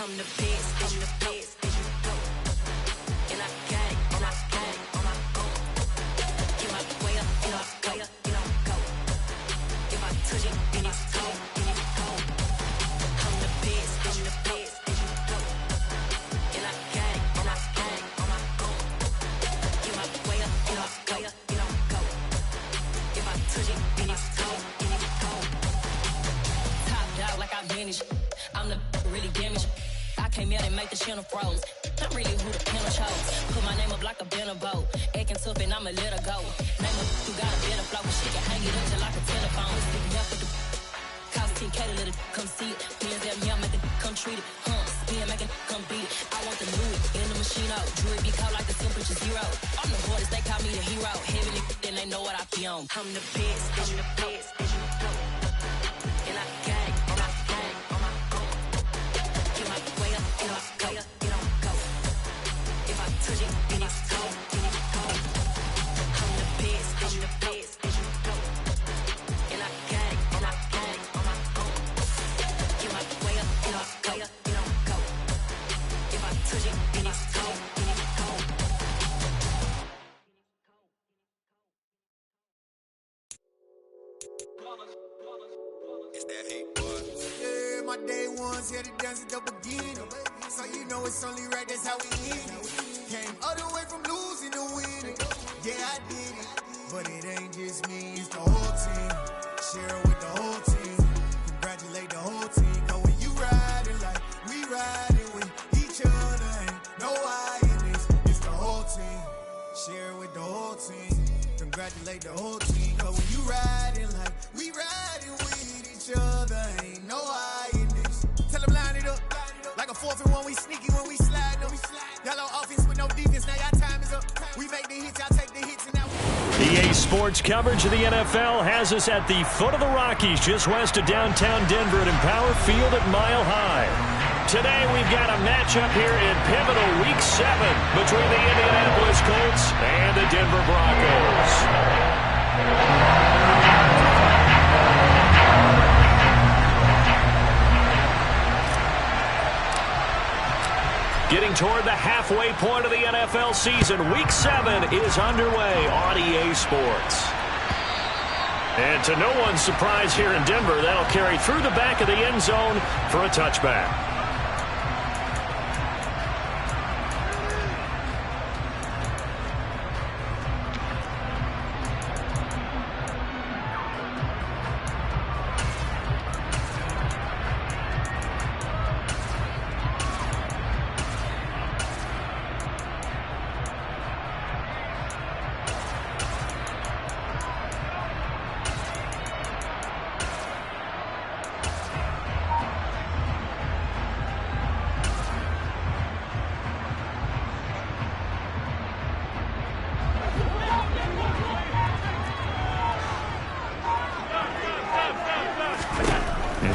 I'm the best, I'm the best, and you know. And I gang, on my gang, on my own. Get my way up, get my way up, get on go. If I touch it, then it's cold, then it's cold. I'm the best, and you know. And I gang, on my gang, on my own. Get my way up, get my way up, get on go. If I touch it, then it's cold, then it's cold. Top dog like I vanished. I'm the really damaged. I came out and make the channel froze. I'm really who the panel chose. Put my name up like a banner boat. Acting tough and I'ma let her go. Name her, you got a better flow. She can hang it up just like a telephone. Stick me up with the cost 10K to let it come see it. Hands down, yeah, make it come treat it. Spin, make it come beat it. I want the new in the machine out. Jewelry be cold like the temperature zero. I'm the boys, they call me the hero. Heavy then they know what I be on. I'm the best, I'm the best, and you know. And I gang, on my gang, on my own. Get my way up, get my way up, get on go. If I touch it, then it's cold, then it's cold. I'm the best, and you know. And I gang, on my gang, on my own. Get my way up, get my way up, get on go. If I touch it, then it's cold, then it's cold. It's that hate, boy. Yeah, my day ones here to dance at the beginning. So you know it's only right, that's how we end it. Came all the way from losing to winning. Yeah, I did it. But it ain't just me, it's the whole team. Share it with the whole team. Congratulate the whole team. Cause when you riding like we riding with each other, ain't no I in this. It's the whole team. Share it with the whole team. Congratulate the whole team. Cause when you riding like we riding with each other, ain't no I in this. Tell them line it up. Like a 4th and 1, we sneaky when we slide them. Y'all on offense with no defense, now y'all time is up. We make the hits, y'all take the hits, and now EA Sports coverage of the NFL has us at the foot of the Rockies, just west of downtown Denver at Empower Field at Mile High. Today we've got a matchup here in pivotal Week 7 between the Indianapolis Colts and the Denver Broncos. Getting toward the halfway point of the NFL season, Week 7 is underway on EA Sports. And to no one's surprise here in Denver, that'll carry through the back of the end zone for a touchback.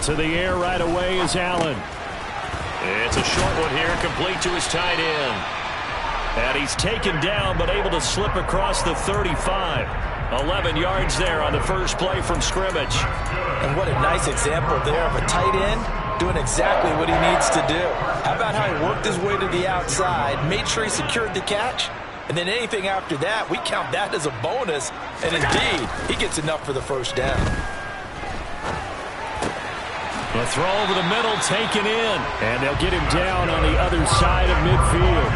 To the air right away is Allen. It's a short one here, complete to his tight end. And he's taken down, but able to slip across the 35. 11 yards there on the first play from scrimmage. And what a nice example there of a tight end doing exactly what he needs to do. How about how he worked his way to the outside, made sure he secured the catch, and then anything after that, we count that as a bonus. And indeed, he gets enough for the first down. The throw over the middle taken in, and they'll get him down on the other side of midfield.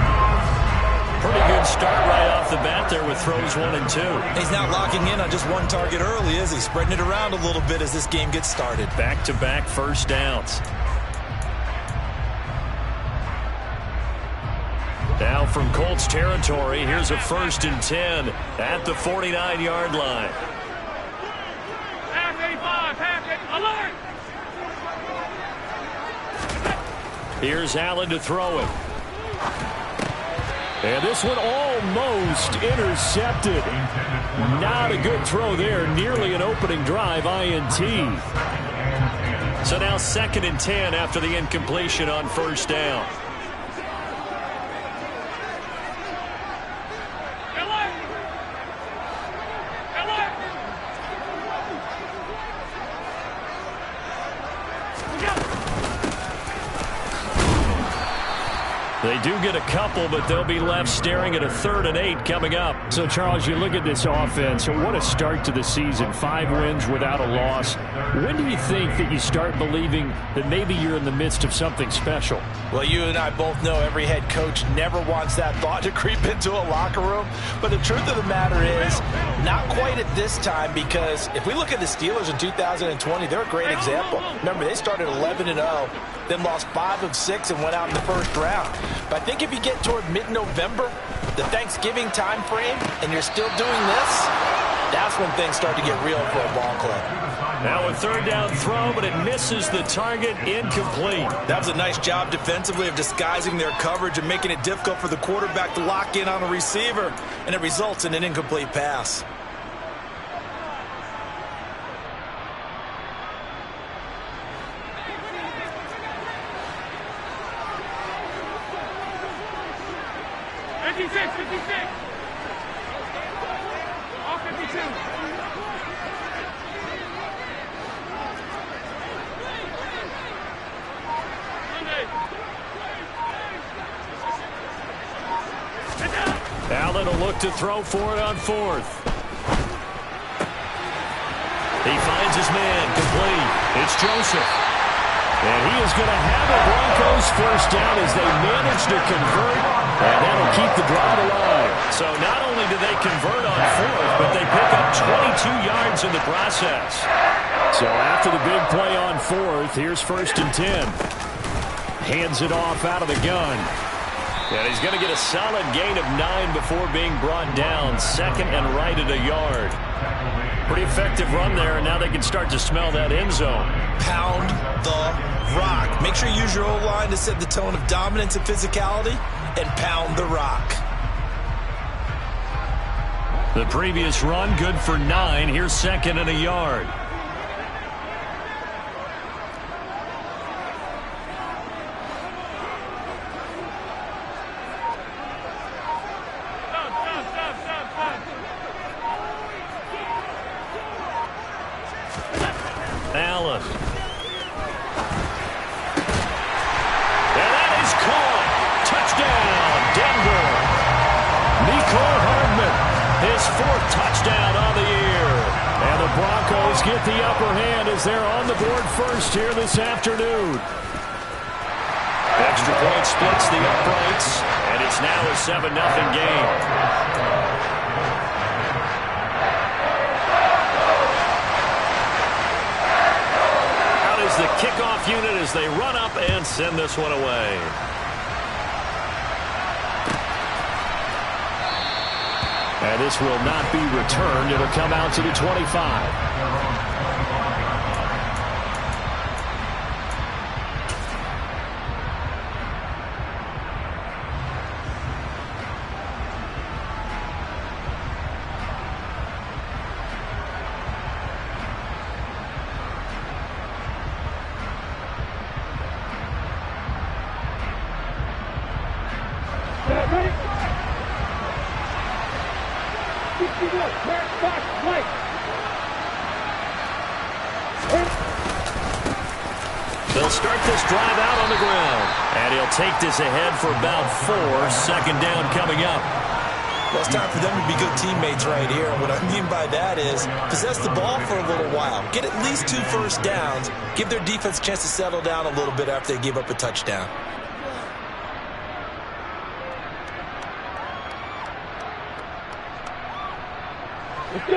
Pretty good start right off the bat there with throws 1 and 2. He's not locking in on just one target early, is he? Spreading it around a little bit as this game gets started. Back-to-back first downs. Now from Colts territory, here's a 1st and 10 at the 49-yard line. Half 85, alert! Here's Allen to throw it. And this one almost intercepted. Not a good throw there. Nearly an opening drive, INT. So now 2nd and 10 after the incompletion on first down. They do get a couple, but they'll be left staring at a 3rd and 8 coming up. So, Charles, you look at this offense, what a start to the season. 5 wins without a loss. When do you think that you start believing that maybe you're in the midst of something special? Well, you and I both know every head coach never wants that thought to creep into a locker room. But the truth of the matter is, not quite at this time, because if we look at the Steelers in 2020, they're a great example. Remember, they started 11-0, then lost 5 of 6 and went out in the first round. But I think if you get toward mid-November, the Thanksgiving time frame, and you're still doing this, that's when things start to get real for a ball club. Now a 3rd down throw, but it misses the target, incomplete. That was a nice job defensively of disguising their coverage and making it difficult for the quarterback to lock in on a receiver, and it results in an incomplete pass. All 52. Allen will look to throw for it on 4th. He finds his man, complete. It's Joseph. And he is going to have a Broncos first down as they manage to convert, and that'll keep the drive alive. So not only do they convert on 4th, but they pick up 22 yards in the process. So after the big play on 4th, here's 1st and 10. Hands it off out of the gun. And he's going to get a solid gain of 9 before being brought down. 2nd and right at a yard. Pretty effective run there, and now they can start to smell that end zone. Pound the rock. Make sure you use your O-line to set the tone of dominance and physicality, and pound the rock. The previous run, good for 9. Here's 2nd and a yard. Allen. And that is caught. Touchdown, Denver. Mecole Hardman, his 4th touchdown on the year. And the Broncos get the upper hand as they're on the board first here this afternoon. Extra point splits the uprights, and it's now a 7-0 game. The kickoff unit as they run up and send this one away. And this will not be returned. It'll come out to the 25. They'll start this drive out on the ground. And he'll take this ahead for about 4. 2nd down coming up. Well, it's time for them to be good teammates right here. And what I mean by that is possess the ball for a little while. Get at least 2 first downs. Give their defense a chance to settle down a little bit after they give up a touchdown.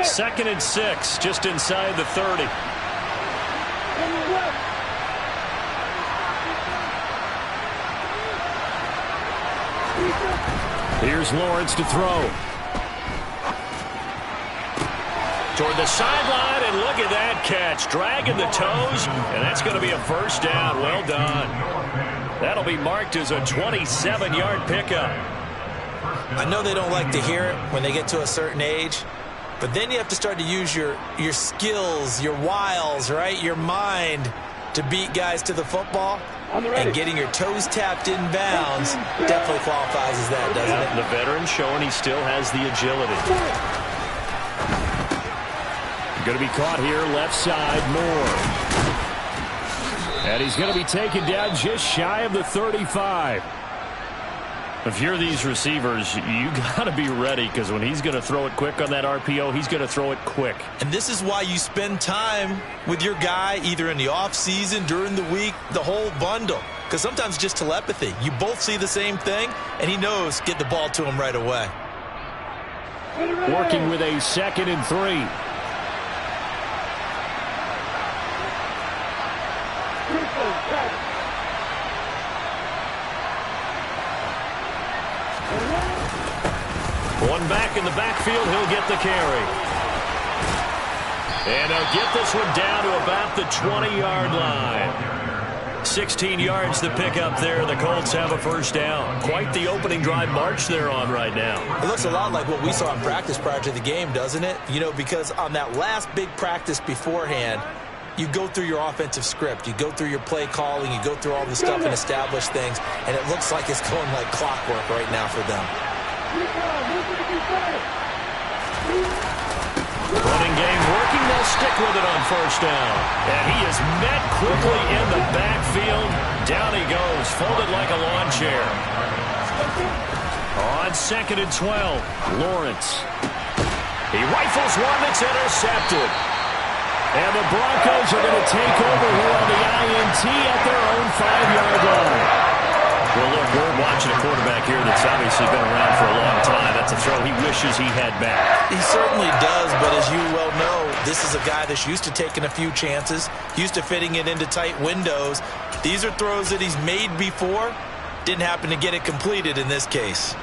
Second and 6, just inside the 30. Here's Lawrence to throw. Toward the sideline, and look at that catch. Dragging the toes, and that's going to be a first down. Well done. That'll be marked as a 27-yard pickup. I know they don't like to hear it when they get to a certain age, but then you have to start to use your skills, your wiles, right, your mind to beat guys to the football. And getting your toes tapped in bounds definitely qualifies as that, doesn't it? The veteran showing he still has the agility. Going to be caught here left side, Moore. And he's going to be taken down just shy of the 35. If you're these receivers, you got to be ready, because when he's going to throw it quick on that RPO, he's going to throw it quick. And this is why you spend time with your guy either in the offseason, during the week, the whole bundle. Because sometimes just telepathy. You both see the same thing, and he knows get the ball to him right away. Working with a 2nd and 3. One back in the backfield, he'll get the carry. And they'll get this one down to about the 20-yard line. 16 yards to pick up there. The Colts have a first down. Quite the opening drive march they're on right now. It looks a lot like what we saw in practice prior to the game, doesn't it? You know, because on that last big practice beforehand, you go through your offensive script. You go through your play calling. You go through all the stuff and establish things. And it looks like it's going like clockwork right now for them. Running game working. They'll stick with it on first down. And he is met quickly in the backfield. Down he goes, folded like a lawn chair. On 2nd and 12, Lawrence. He rifles one that's intercepted. And the Broncos are going to take over here on the INT at their own 5-yard line. Well, look, we're watching a quarterback here that's obviously been around for a long time. That's a throw he wishes he had back. He certainly does, but as you well know, this is a guy that's used to taking a few chances, used to fitting it into tight windows. These are throws that he's made before. Didn't happen to get it completed in this case.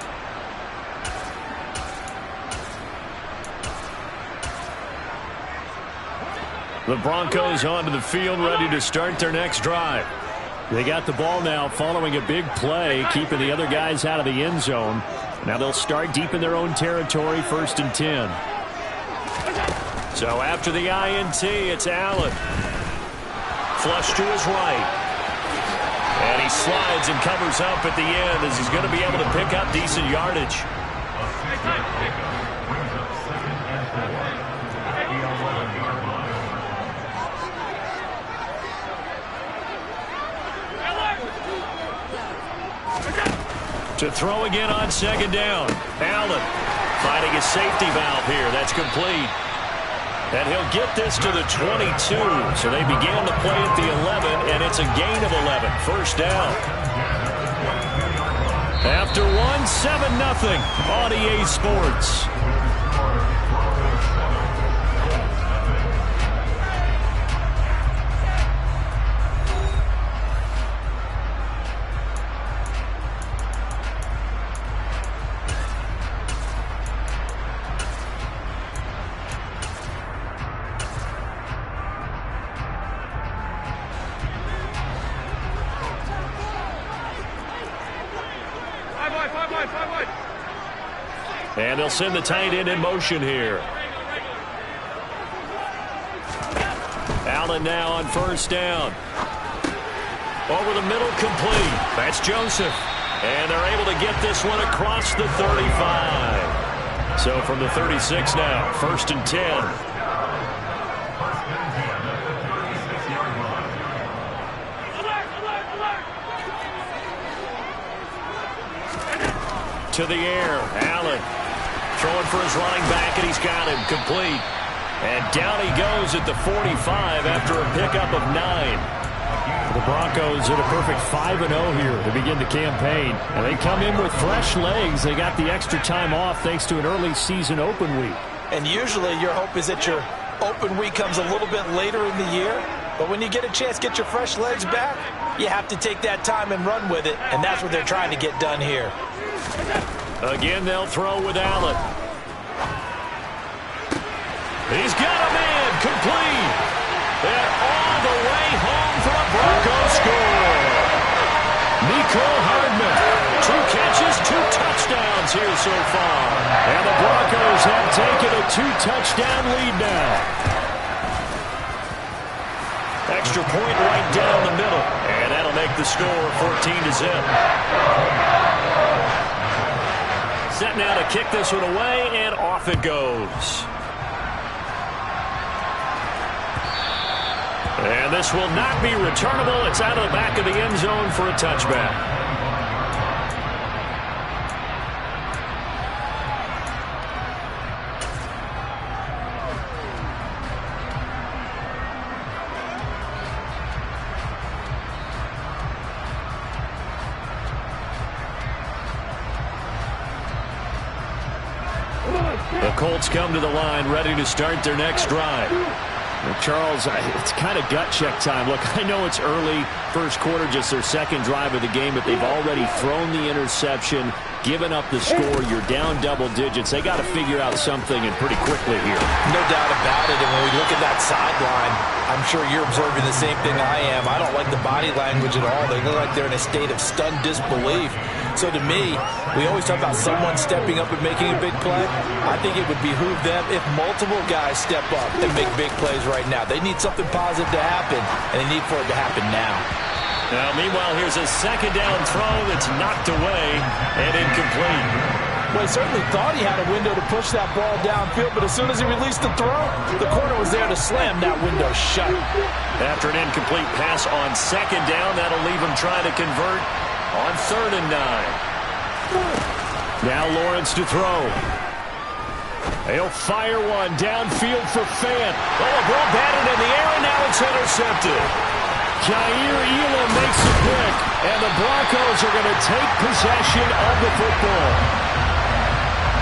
The Broncos onto the field, ready to start their next drive. They got the ball now following a big play, keeping the other guys out of the end zone. Now they'll start deep in their own territory, 1st and 10. So after the INT, it's Allen. Flush to his right. And he slides and covers up at the end as he's going to be able to pick up decent yardage. To throw again on 2nd down. Allen finding his safety valve here. That's complete. And he'll get this to the 22. So they began to play at the 11, and it's a gain of 11. First down. After 1, 7-0 on EA Sports. And they'll send the tight end in motion here. Allen now on first down. Over the middle, complete. That's Joseph. And they're able to get this one across the 35. So from the 36 now, 1st and 10. To the air, Allen throwing for his running back, and he's got him complete. And down he goes at the 45 after a pickup of 9. The Broncos at a perfect 5-0 here to begin the campaign. And they come in with fresh legs. They got the extra time off thanks to an early season open week. And usually your hope is that your open week comes a little bit later in the year. But when you get a chance to get your fresh legs back, you have to take that time and run with it. And that's what they're trying to get done here. Again, they'll throw with Allen. He's got a man, complete. And all the way home for a Broncos score. Mecole Hardman, 2 catches, 2 touchdowns here so far. And the Broncos have taken a 2-touchdown lead now. Extra point right down the middle. And that'll make the score 14-0. Set now to kick this one away, and off it goes. And this will not be returnable. It's out of the back of the end zone for a touchback. Colts come to the line, ready to start their next drive. Charles, it's kind of gut check time. Look, I know it's early, first quarter, just their second drive of the game, but they've already thrown the interception, given up the score. You're down double digits. They got to figure out something, and pretty quickly here. No doubt about it. And when we look at that sideline, I'm sure you're observing the same thing I am. I don't like the body language at all. They look like they're in a state of stunned disbelief. So to me, we always talk about someone stepping up and making a big play. I think it would behoove them if multiple guys step up and make big plays right now. They need something positive to happen, and they need for it to happen now. Now, meanwhile, here's a second down throw that's knocked away and incomplete. Well, he certainly thought he had a window to push that ball downfield, but as soon as he released the throw, the corner was there to slam that window shut. After an incomplete pass on second down, that'll leave him trying to convert on 3rd and 9. Now Lawrence to throw. He'll fire one downfield for Fant. Oh, a ball batted in the air, and now it's intercepted. Jair Elam makes the pick, and the Broncos are going to take possession of the football.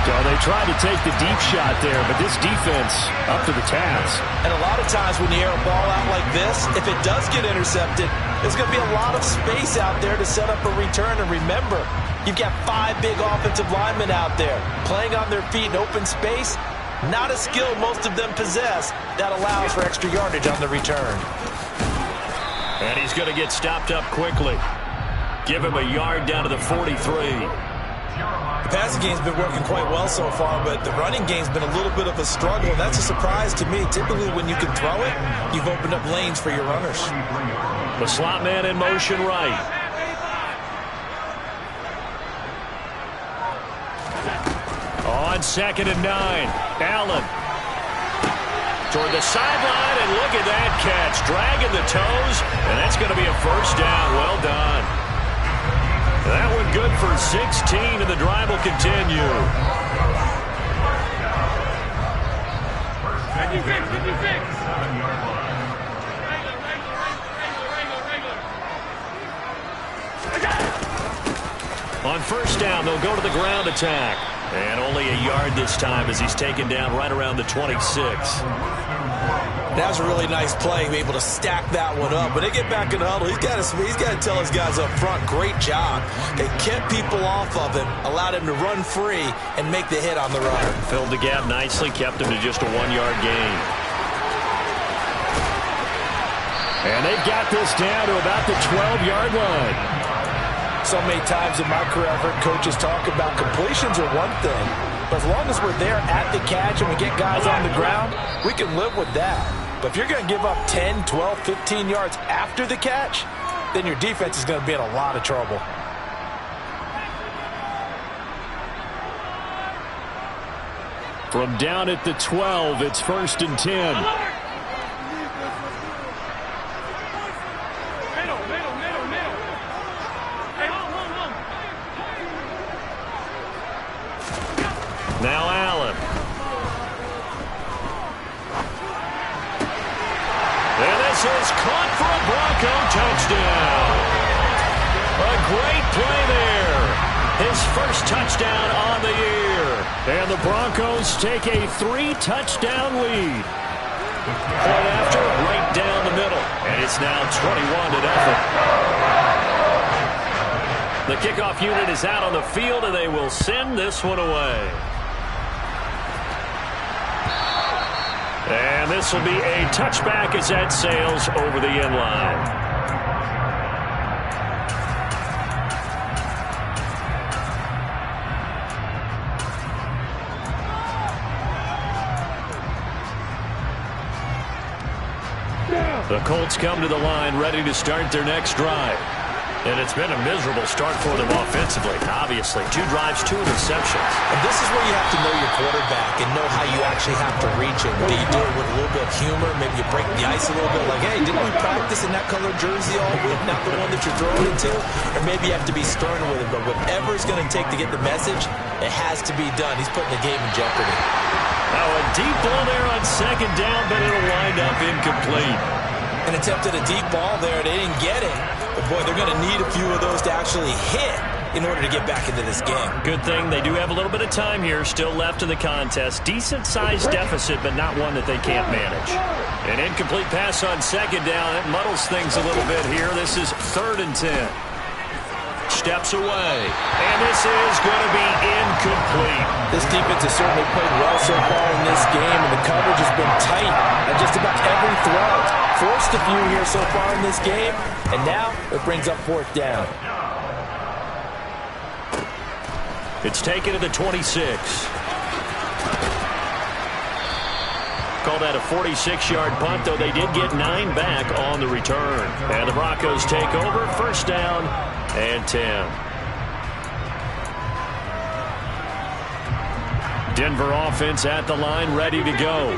So they tried to take the deep shot there, but this defense up to the task. And a lot of times when you air a ball out like this, if it does get intercepted, there's going to be a lot of space out there to set up a return. And remember, you've got 5 big offensive linemen out there playing on their feet in open space. Not a skill most of them possess that allows for extra yardage on the return. And he's going to get stopped up quickly. Give him a yard down to the 43. The passing game's been working quite well so far, but the running game's been a little bit of a struggle, and that's a surprise to me. Typically, when you can throw it, you've opened up lanes for your runners. The slot man in motion right. On 2nd and 9, Allen. Toward the sideline, and look at that catch. Dragging the toes, and that's going to be a first down. Well done. That one good for 16, and the drive will continue. 56. On first down, they'll go to the ground attack. And only a yard this time as he's taken down right around the 26. That was a really nice play, able to stack that one up. When they get back in the huddle, he's got to tell his guys up front, great job. They kept people off of him, allowed him to run free, and make the hit on the runner. Filled the gap nicely, kept him to just a 1-yard gain. And they've got this down to about the 12-yard line. So many times in my career, I've heard coaches talk about completions are one thing, but as long as we're there at the catch and we get guys on the ground, we can live with that. But if you're going to give up 10, 12, 15 yards after the catch, then your defense is going to be in a lot of trouble. From down at the 12, it's 1st and 10. Now Allen. And this is caught for a Bronco touchdown. A great play there. His first touchdown on the year. And the Broncos take a 3-touchdown lead. Point after, right down the middle. And it's now 21-0. The kickoff unit is out on the field, and they will send this one away. And this will be a touchback as that sails over the end line. The Colts come to the line ready to start their next drive. And it's been a miserable start for them offensively, obviously. 2 drives, 2 interceptions. And this is where you have to know your quarterback and know how you actually have to reach him. Do you do it with a little bit of humor? Maybe you break the ice a little bit like, hey, didn't we practice in that color jersey all week, not the one that you're throwing into? Or maybe you have to be stern with him. But whatever it's going to take to get the message, it has to be done. He's putting the game in jeopardy. Now a deep ball there on second down, but it'll wind up incomplete. An attempt at a deep ball there. They didn't get it. But, boy, they're going to need a few of those to actually hit in order to get back into this game. Good thing they do have a little bit of time here still left in the contest. Decent-sized deficit, but not one that they can't manage. An incomplete pass on second down. It muddles things a little bit here. This is 3rd and 10. Steps away, and this is going to be incomplete. This defense has certainly played well so far in this game, and the coverage has been tight at just about every throw. Forced a few here so far in this game, and now it brings up 4th down. It's taken to the 26. Call that a 46-yard punt, though they did get 9 back on the return. And the Broncos take over, 1st down and 10. Denver offense at the line, ready to go.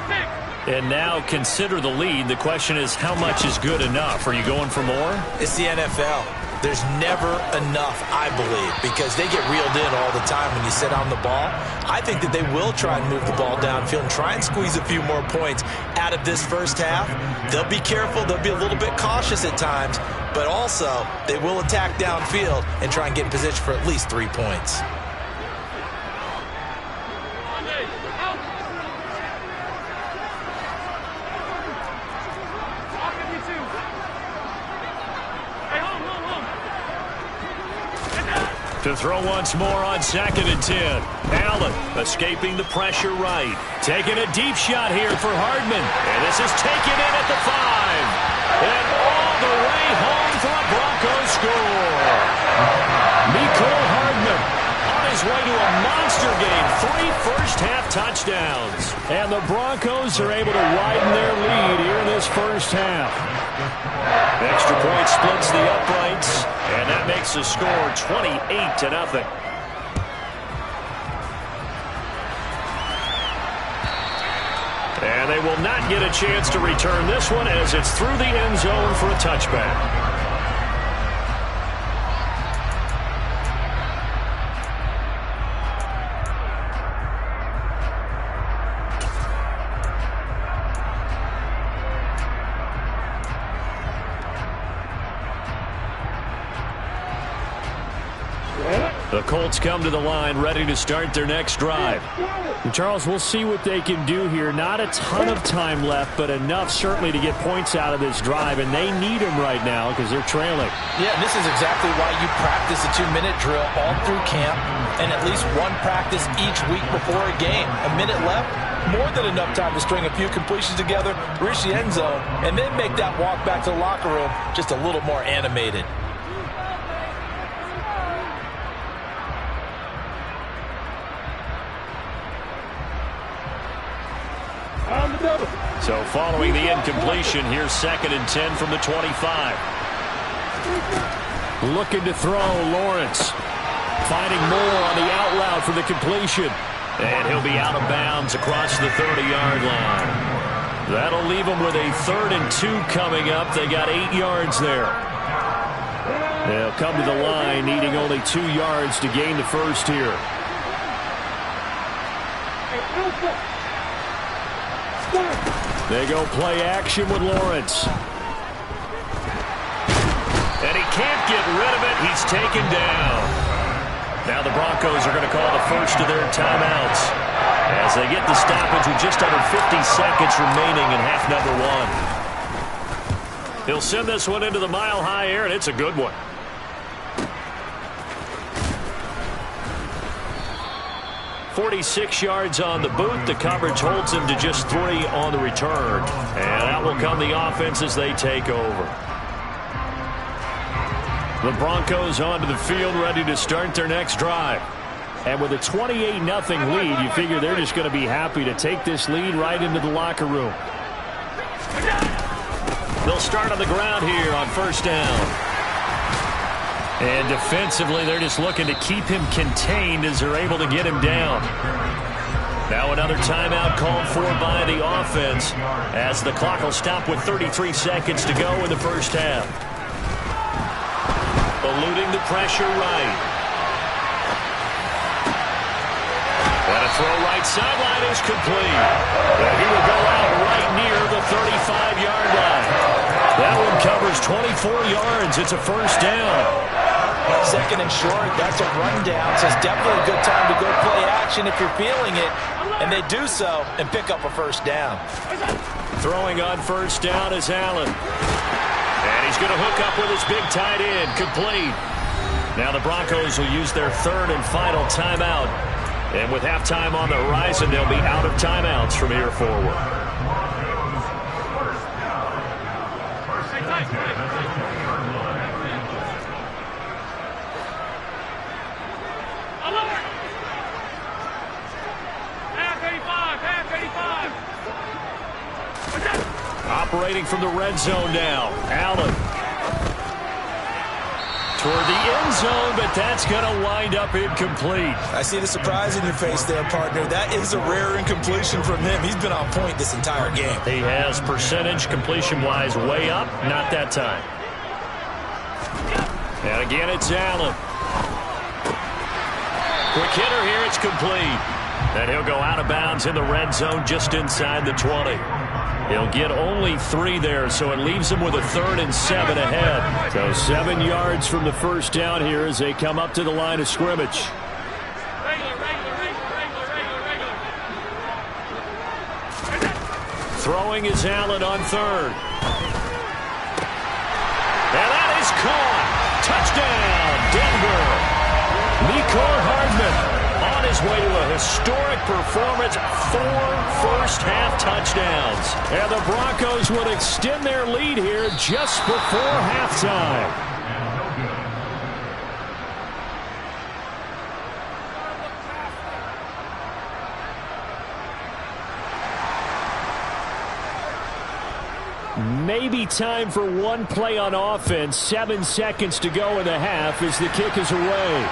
And now consider the lead. The question is, how much is good enough? Are you going for more? It's the NFL. There's never enough, I believe, because they get reeled in all the time when you sit on the ball. I think that they will try and move the ball downfield and try and squeeze a few more points out of this first half. They'll be careful. They'll be a little bit cautious at times, but also they will attack downfield and try and get in position for at least 3 points. To throw once more on 2nd and 10. Allen escaping the pressure right. Taking a deep shot here for Hardman. And this is taken in at the 5. And all the way home for a Broncos score. Mecole Hardman on his way to a monster game. 3 first-half touchdowns. And the Broncos are able to widen their lead here in this first half. Extra point splits the uprights, and that makes the score 28-0. And they will not get a chance to return this one as it's through the end zone for a touchback. The Colts come to the line ready to start their next drive. And Charles, we'll see what they can do here. Not a ton of time left, but enough certainly to get points out of this drive, and they need them right now because they're trailing. Yeah, and this is exactly why you practice a 2-minute drill all through camp and at least one practice each week before a game. A minute left, more than enough time to string a few completions together, reach the end zone, and then make that walk back to the locker room just a little more animated. So following the incompletion, here's 2nd and 10 from the 25. Looking to throw, Lawrence. Finding more on the out route for the completion. And he'll be out of bounds across the 30-yard line. That'll leave them with a 3rd and 2 coming up. They got 8 yards there. They'll come to the line needing only 2 yards to gain the first here. They go play action with Lawrence. And he can't get rid of it. He's taken down. Now the Broncos are going to call the first of their timeouts as they get the stoppage with just under 50 seconds remaining in half number 1. He'll send this one into the mile-high air, and it's a good one. "46 yards on the boot. The coverage holds him to just 3 on the return. And out will come the offense as they take over. The Broncos onto the field ready to start their next drive. And with a 28-0 lead, you figure they're just going to be happy to take this lead right into the locker room. They'll start on the ground here on 1st down. And defensively, they're just looking to keep him contained as they're able to get him down. Now another timeout called for by the offense as the clock will stop with 33 seconds to go in the first half. Eluding the pressure right. And a throw right sideline is complete. And he will go out right near the 35-yard line. That one covers 24 yards. It's a 1st down. Second and short, that's a rundown, so it's definitely a good time to go play action if you're feeling it. And they do so and pick up a first down. Throwing on first down is Allen. And he's going to hook up with his big tight end, complete. Now the Broncos will use their third and final timeout. And with halftime on the horizon, they'll be out of timeouts from here forward. Operating from the red zone now. Allen. Toward the end zone, but that's going to wind up incomplete. I see the surprise in your face there, partner. That is a rare incompletion from him. He's been on point this entire game. He has percentage completion-wise way up. Not that time. And again, it's Allen. Quick hitter here. It's complete. And he'll go out of bounds in the red zone just inside the 20. He'll get only 3 there, so it leaves him with a 3rd and 7 ahead. So 7 yards from the first down here as they come up to the line of scrimmage. Throwing is Allen on 3rd. And that is caught. Touchdown, Denver. Mecole Hardman on his way to a historic performance, 4 first-half touchdowns. And the Broncos would extend their lead here just before halftime. Maybe time for one play on offense. 7 seconds to go in the half as the kick is away.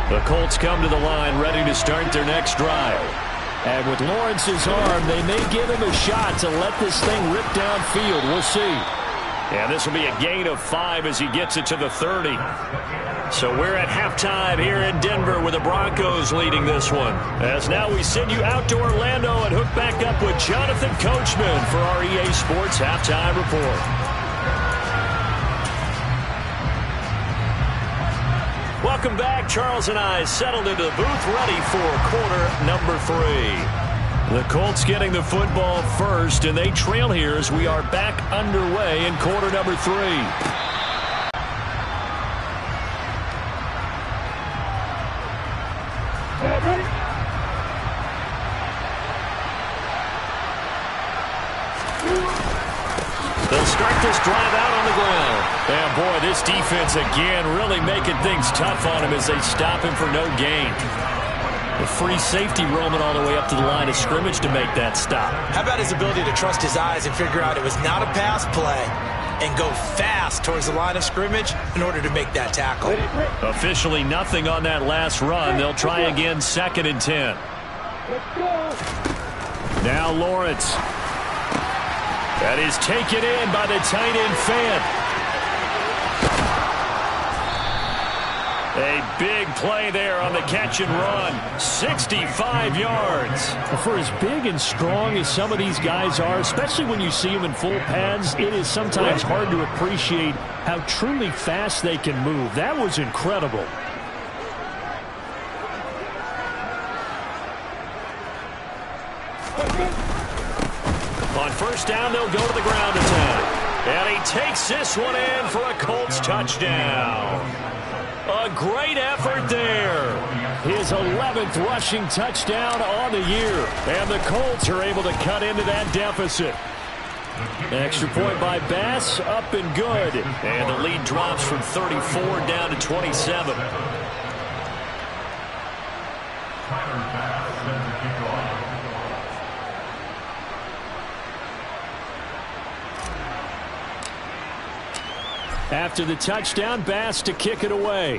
The Colts come to the line ready to start their next drive. And with Lawrence's arm, they may give him a shot to let this thing rip downfield. We'll see. And this will be a gain of 5 as he gets it to the 30. So we're at halftime here in Denver with the Broncos leading this one. As now we send you out to Orlando and hook back up with Jonathan Coachman for our EA Sports Halftime Report. Welcome back. Charles and I settled into the booth ready for quarter number 3. The Colts getting the football first, and they trail here as we are back underway in quarter number 3. They'll start this drive out on the ground. And boy, this defense again really making things tough on him as they stop him for no gain. The free safety roaming all the way up to the line of scrimmage to make that stop. How about his ability to trust his eyes and figure out it was not a pass play and go fast towards the line of scrimmage in order to make that tackle? Officially nothing on that last run. They'll try again 2nd and 10. Now Lawrence. That is taken in by the tight end Fant. A big play there on the catch and run. 65 yards. For as big and strong as some of these guys are, especially when you see them in full pads, it is sometimes hard to appreciate how truly fast they can move. That was incredible. On first down, they'll go to the ground attack. And he takes this one in for a Colts touchdown. A great effort there. His 11th rushing touchdown on the year. And the Colts are able to cut into that deficit. Extra point by Bass, up and good. And the lead drops from 34 down to 27. After the touchdown, Bass to kick it away.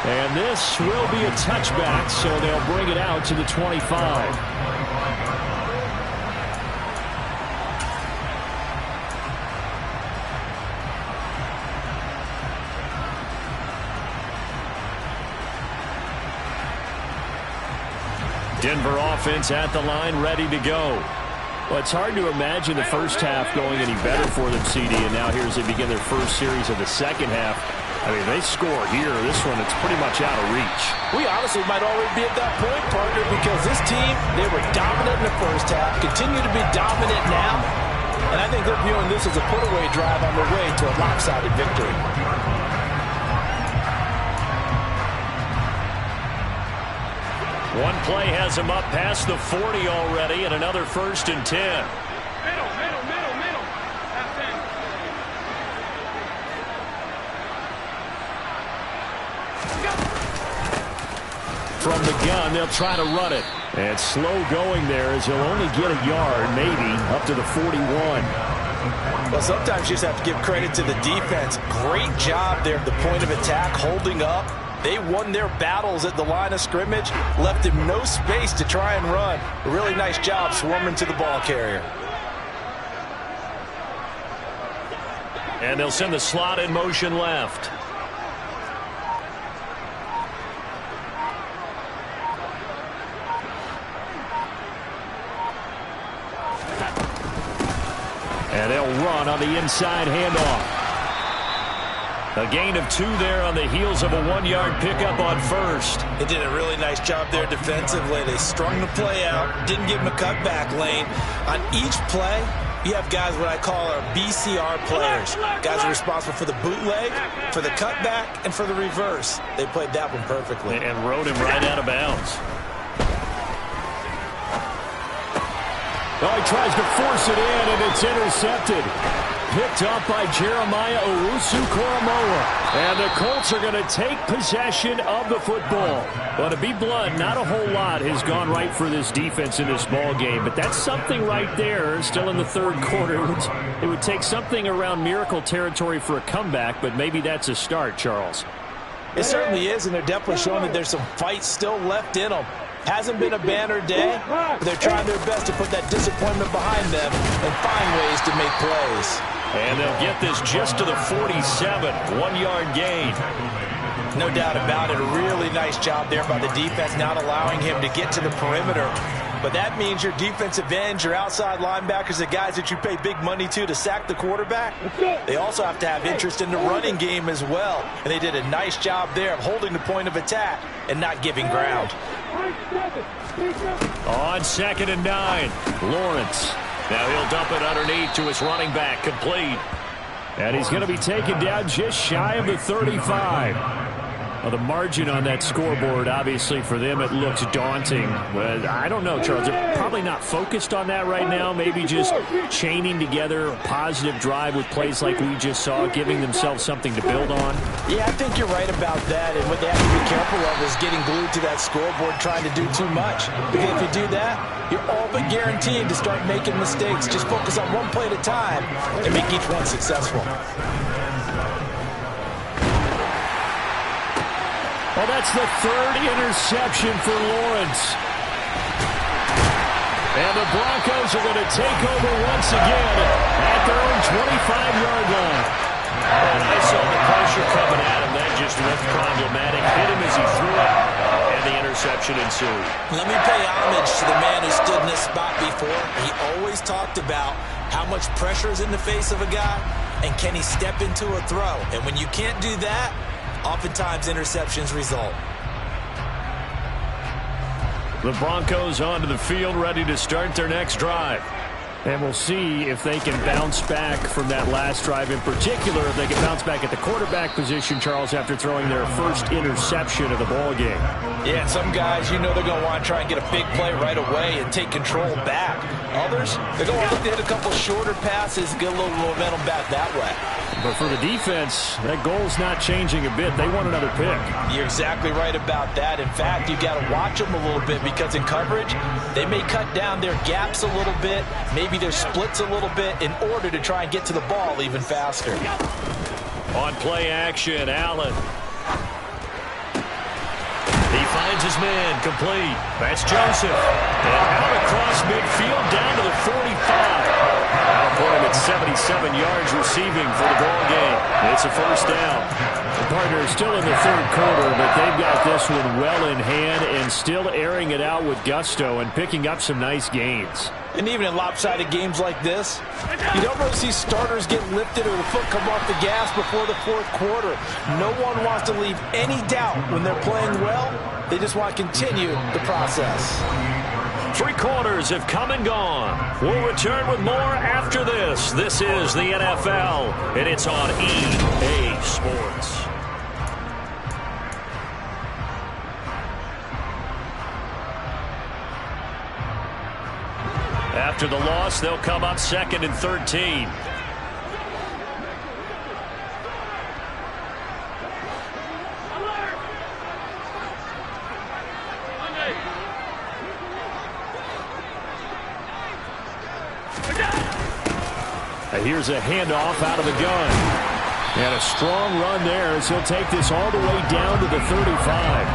And this will be a touchback, so they'll bring it out to the 25. Denver offense at the line, ready to go. Well, it's hard to imagine the first half going any better for them, CD, and now here as they begin their first series of the second half. I mean, they score here. This one, it's pretty much out of reach. We honestly might already be at that point, partner, because this team, they were dominant in the first half, continue to be dominant now, and I think they're viewing this as a put-away drive on their way to a lopsided victory. One play has him up past the 40 already, and another 1st and 10. Middle. That's it. From the gun, they'll try to run it. And slow going there as he'll only get a yard, maybe, up to the 41. Well, sometimes you just have to give credit to the defense. Great job there at the point of attack, holding up. They won their battles at the line of scrimmage, left him no space to try and run. A really nice job swarming to the ball carrier. And they'll send the slot in motion left. And they'll run on the inside handoff. A gain of 2 there on the heels of a 1-yard pickup on first. They did a really nice job there defensively. They strung the play out, didn't give him a cutback lane. On each play, you have guys what I call our BCR players. Guys are responsible for the bootleg, for the cutback, and for the reverse. They played that one perfectly. And rode him right out of bounds. Oh, he tries to force it in, and it's intercepted. Picked up by Jeremiah Owusu-Koramoah. And the Colts are going to take possession of the football. Well, to be blunt, not a whole lot has gone right for this defense in this ball game. But that's something right there, still in the third quarter. It would take something around miracle territory for a comeback, but maybe that's a start, Charles. It certainly is, and they're definitely showing that there's some fight still left in them. Hasn't been a banner day, but they're trying their best to put that disappointment behind them and find ways to make plays. And they'll get this just to the 47, 1-yard gain. No doubt about it. A really nice job there by the defense, not allowing him to get to the perimeter. But that means your defensive ends, your outside linebackers, the guys that you pay big money to sack the quarterback, they also have to have interest in the running game as well. And they did a nice job there of holding the point of attack and not giving ground. On 2nd and 9, Lawrence. Now he'll dump it underneath to his running back, complete. And he's going to be taken down just shy of the 35. Well, the margin on that scoreboard, obviously, for them, it looks daunting. But I don't know, Charles. They're probably not focused on that right now. Maybe just chaining together a positive drive with plays like we just saw, giving themselves something to build on. Yeah, I think you're right about that. And what they have to be careful of is getting glued to that scoreboard, trying to do too much. Because if you do that, you're all but guaranteed to start making mistakes. Just focus on one play at a time and make each one successful. Well, that's the 3rd interception for Lawrence. And the Broncos are going to take over once again at their own 25-yard line. And I saw the pressure coming at him. That just looked problematic. Hit him as he threw it, and the interception ensued. Let me pay homage to the man who stood in this spot before. He always talked about how much pressure is in the face of a guy, and can he step into a throw. And when you can't do that, oftentimes interceptions result. The Broncos onto the field, ready to start their next drive. And we'll see if they can bounce back from that last drive, in particular, if they can bounce back at the quarterback position, Charles, after throwing their first interception of the ball game. Yeah, some guys, you know they're going to want to try and get a big play right away and take control back. Others, they're going to look to hit a couple shorter passes, get a little momentum back that way. But for the defense, that goal's not changing a bit. They want another pick. You're exactly right about that. In fact, you've got to watch them a little bit because in coverage, they may cut down their gaps a little bit, maybe their splits a little bit in order to try and get to the ball even faster. On play action, Allen. finds his man, complete. That's Joseph. And out across midfield, down to the 45. That'll put him at 77 yards receiving for the ball game. It's a first down. The partner is still in the third quarter, but they've got this one well in hand and still airing it out with gusto and picking up some nice gains. And even in lopsided games like this, you don't really see starters get lifted or the foot come off the gas before the fourth quarter. No one wants to leave any doubt when they're playing well. They just want to continue the process. 3 quarters have come and gone. We'll return with more after this. This is the NFL, and it's on EA Sports. After the loss, they'll come up 2nd and 13. Here's a handoff out of the gun. And a strong run there as he'll take this all the way down to the 35.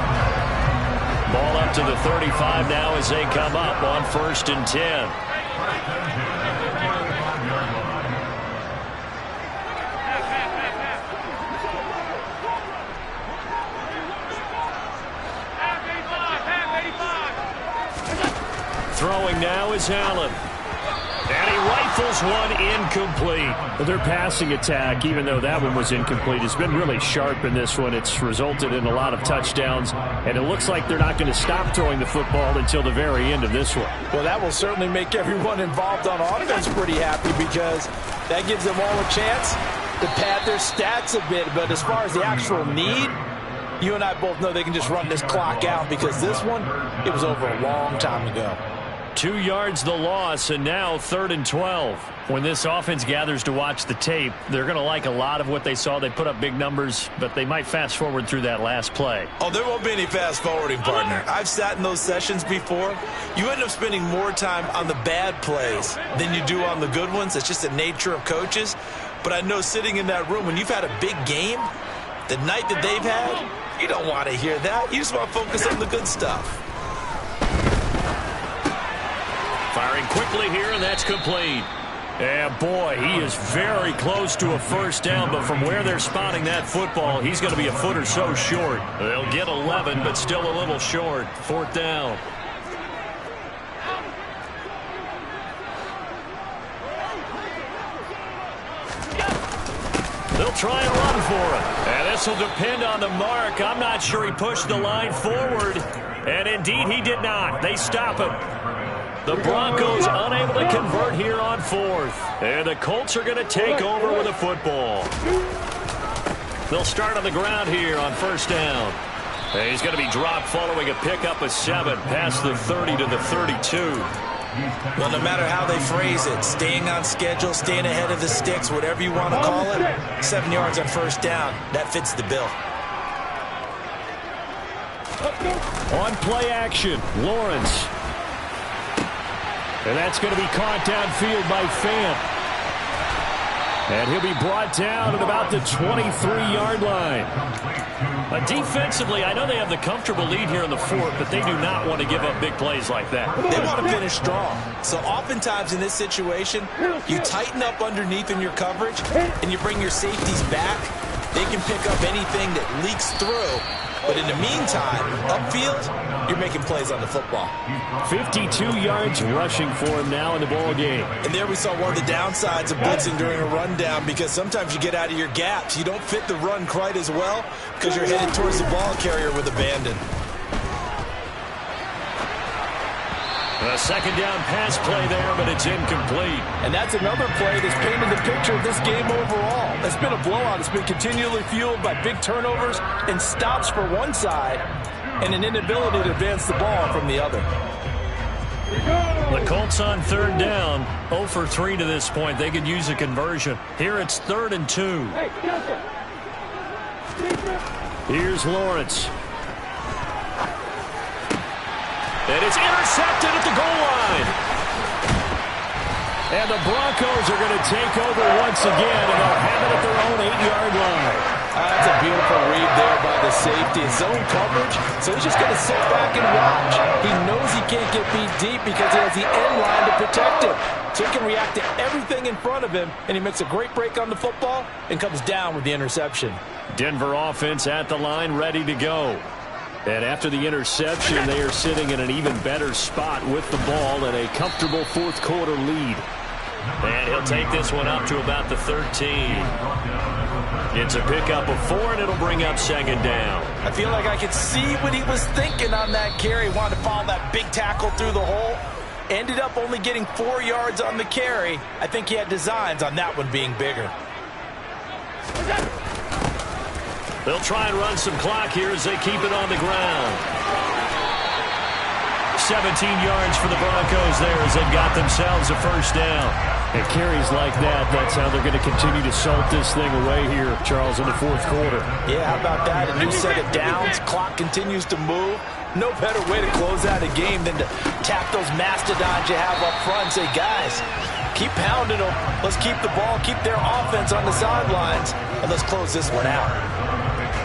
Ball up to the 35 now as they come up on 1st and 10. Throwing now is Allen. And he rifles one incomplete. Their passing attack, even though that one was incomplete, has been really sharp in this one. It's resulted in a lot of touchdowns, and it looks like they're not going to stop throwing the football until the very end of this one. Well, that will certainly make everyone involved on offense pretty happy because that gives them all a chance to pad their stats a bit. But as far as the actual need, you and I both know they can just run this clock out because this one, it was over a long time ago. 2 yards the loss, and now 3rd and 12. When this offense gathers to watch the tape, they're going to like a lot of what they saw. They put up big numbers, but they might fast forward through that last play. Oh, there won't be any fast forwarding, partner. I've sat in those sessions before. You end up spending more time on the bad plays than you do on the good ones. It's just the nature of coaches. But I know sitting in that room, when you've had a big game, the night that they've had, you don't want to hear that. You just want to focus on the good stuff. Firing quickly here, and that's complete. Yeah, boy, he is very close to a first down, but from where they're spotting that football, he's going to be a foot or so short. They'll get 11, but still a little short. 4th down. They'll try and run for it. And this will depend on the mark. I'm not sure he pushed the line forward. And indeed, he did not. They stop him. The Broncos unable to convert here on 4th. And the Colts are going to take over with a football. They'll start on the ground here on 1st down. And he's going to be dropped following a pickup of 7 past the 30 to the 32. Well, no matter how they phrase it, staying on schedule, staying ahead of the sticks, whatever you want to call it, 7 yards on 1st down, that fits the bill. On play action, Lawrence. And that's going to be caught downfield by Fant. And he'll be brought down at about the 23-yard line. Defensively, I know they have the comfortable lead here in the 4th, but they do not want to give up big plays like that. They want to finish strong. So oftentimes in this situation, you tighten up underneath in your coverage, and you bring your safeties back. They can pick up anything that leaks through. But in the meantime, upfield, you're making plays on the football. 52 yards rushing for him now in the ball game. And there we saw one of the downsides of blitzing during a rundown because sometimes you get out of your gaps. You don't fit the run quite as well because you're headed towards the ball carrier with abandon. A 2nd down pass play there, but it's incomplete. And that's another play that's painted the picture of this game overall. It's been a blowout. It's been continually fueled by big turnovers and stops for one side and an inability to advance the ball from the other. The Colts on 3rd down, 0 for 3 to this point. They could use a conversion. Here it's 3rd and 2. Here's Lawrence. And it's intercepted at the goal line. And the Broncos are going to take over once again, and they'll have it at their own 8-yard line. That's a beautiful read there by the safety. It's zone coverage, so he's just going to sit back and watch. He knows he can't get beat deep because he has the end line to protect him. So he can react to everything in front of him, and he makes a great break on the football and comes down with the interception. Denver offense at the line, ready to go. And after the interception, they are sitting in an even better spot with the ball and a comfortable fourth quarter lead. And he'll take this one up to about the 13. It's a pickup of 4, and it'll bring up second down. I feel like I could see what he was thinking on that carry. Wanted to follow that big tackle through the hole. Ended up only getting 4 yards on the carry. I think he had designs on that one being bigger. They'll try and run some clock here as they keep it on the ground. 17 yards for the Broncos there as they've got themselves a first down. And carries like that, that's how they're going to continue to salt this thing away here, Charles, in the fourth quarter. Yeah, how about that? A new set of downs. Clock continues to move. No better way to close out a game than to tap those mastodons you have up front and say, guys, keep pounding them. Let's keep the ball, keep their offense on the sidelines, and let's close this one out.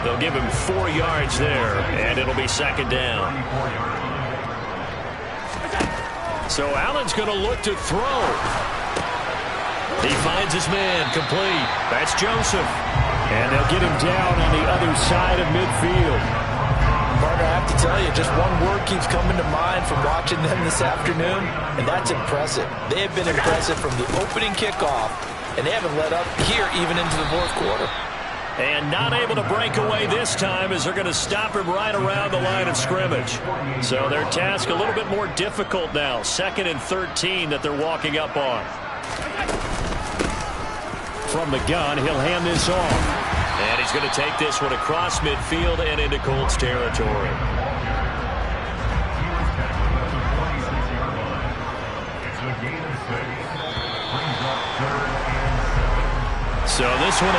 They'll give him 4 yards there, and it'll be second down. So Allen's going to look to throw. He finds his man complete. That's Joseph. And they'll get him down on the other side of midfield. Partner, I have to tell you, just one word keeps coming to mind from watching them this afternoon, and that's impressive. They have been impressive from the opening kickoff, and they haven't let up here even into the fourth quarter. And not able to break away this time as they're going to stop him right around the line of scrimmage. So their task a little bit more difficult now. 2nd and 13 that they're walking up on. From the gun, he'll hand this off. And he's going to take this one across midfield and into Colts territory. So this one